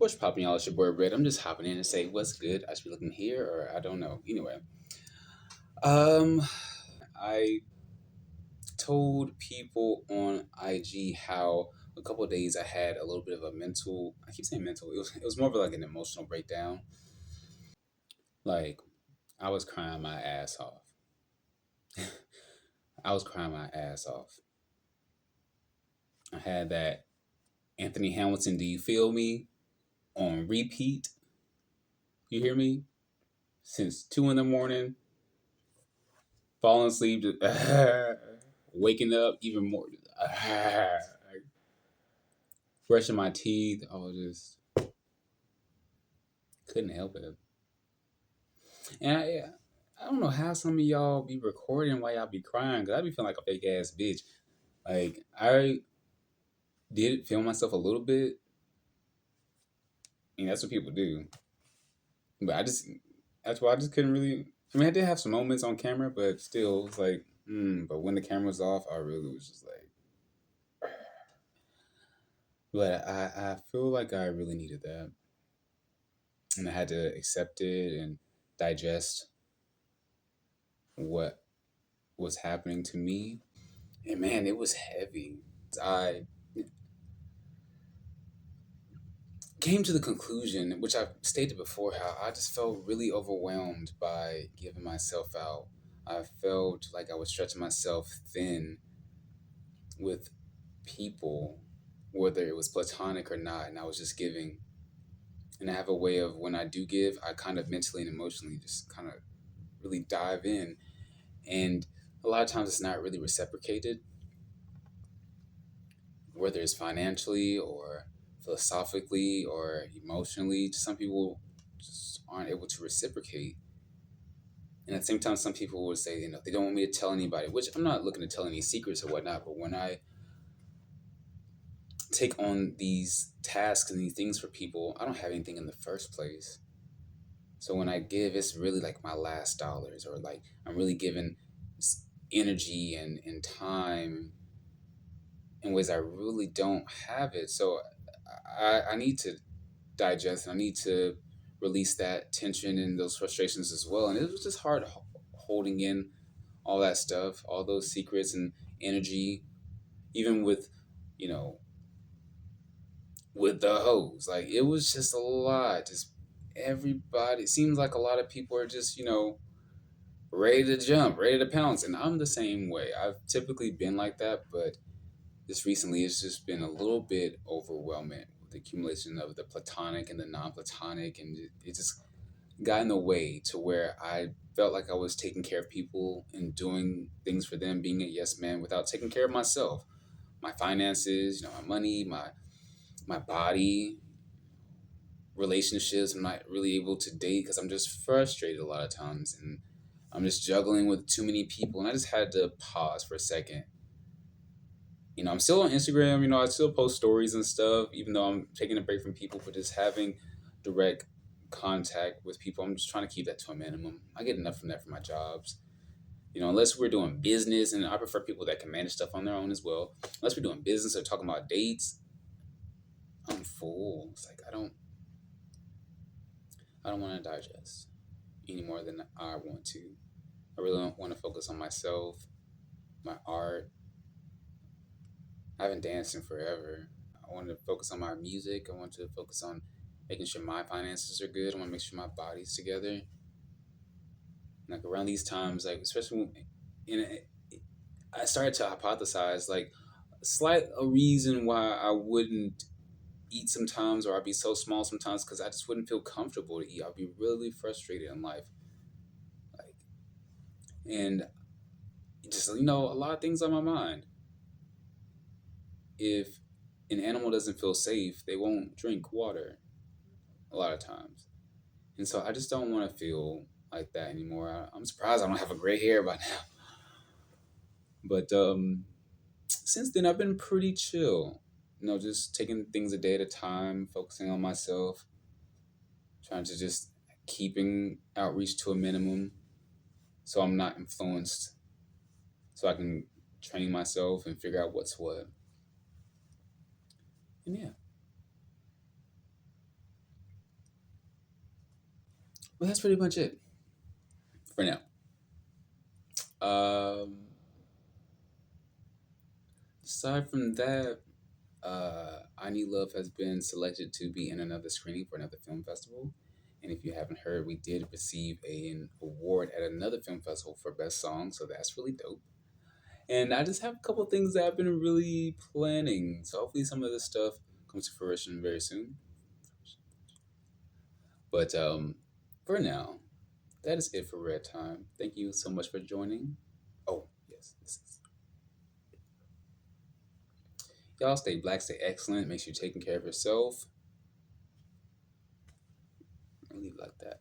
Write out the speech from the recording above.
What's popping, y'all? It's your boy Red. I'm just hopping in to say what's good. I should be looking here, or I don't know. Anyway, um, I told people on IG how a couple of days I had a little bit of a mental. I keep saying mental. It was more of like an emotional breakdown. Like I was crying my ass off. I was crying my ass off. I had that Anthony Hamilton. Do you feel me on repeat? You hear me? Since 2 in the morning, falling asleep, just, waking up even more, brushing my teeth. I was just couldn't help it. And I don't know how some of y'all be recording while y'all be crying, because I be feeling like a fake ass bitch. Like I did film myself a little bit, and that's what people do. But that's why I just couldn't really. I mean, I did have some moments on camera, but still, it's like, but when the camera was off, I really was just like. But I feel like I really needed that, and I had to accept it and digest what was happening to me. And man, it was heavy. I came to the conclusion, which I've stated before, how I just felt really overwhelmed by giving myself out. I felt like I was stretching myself thin with people, whether it was platonic or not, and I was just giving. And I have a way of, when I do give, I kind of mentally and emotionally just kind of really dive in. And a lot of times it's not really reciprocated, whether it's financially or philosophically or emotionally. Some people just aren't able to reciprocate. And at the same time, some people would say, they don't want me to tell anybody, which I'm not looking to tell any secrets or whatnot. But when I take on these tasks and these things for people, I don't have anything in the first place. So when I give, it's really like my last dollars, or like I'm really giving energy and time in ways I really don't have it. So I need to digest, and I need to release that tension and those frustrations as well. And it was just hard holding in all that stuff, all those secrets and energy, even with, you know, with the hoes. Like it was just a lot. Just everybody, it seems like a lot of people are just, ready to jump, ready to pounce. And I'm the same way. I've typically been like that, but this recently it's just been a little bit overwhelming with the accumulation of the platonic and the non-platonic, and it just got in the way to where I felt like I was taking care of people and doing things for them, being a yes man, without taking care of myself, my finances, my money, my body, relationships. I'm not really able to date because I'm just frustrated a lot of times, and I'm just juggling with too many people, and I just had to pause for a second. I'm still on Instagram. I still post stories and stuff, even though I'm taking a break from people. But just having direct contact with people, I'm just trying to keep that to a minimum. I get enough from that from my jobs. Unless we're doing business, and I prefer people that can manage stuff on their own as well. Unless we're doing business or talking about dates, I'm full. It's like I don't want to digest any more than I want to. I really don't want to focus on myself, my art. I haven't danced in forever. I want to focus on my music. I want to focus on making sure my finances are good. I want to make sure my body's together. Like around these times, like especially I started to hypothesize like a reason why I wouldn't eat sometimes, or I'd be so small sometimes, because I just wouldn't feel comfortable to eat. I'd be really frustrated in life, like, and just a lot of things on my mind. If an animal doesn't feel safe, they won't drink water a lot of times. And so I just don't want to feel like that anymore. I'm surprised I don't have a gray hair by now. But since then, I've been pretty chill. Just taking things a day at a time, focusing on myself, trying to just keeping outreach to a minimum so I'm not influenced, so I can train myself and figure out what's what. And yeah, But that's pretty much it for now. Um, Aside from that, I Need Love has been selected to be in another screening for another film festival. And if you haven't heard, we did receive an award at another film festival for best song, so that's really dope. And I just have a couple things that I've been really planning. So hopefully some of this stuff comes to fruition very soon. But for now, that is it for Red Time. Thank you so much for joining. Oh, yes. Y'all stay black, stay excellent. Make sure you're taking care of yourself. I'll leave it like that.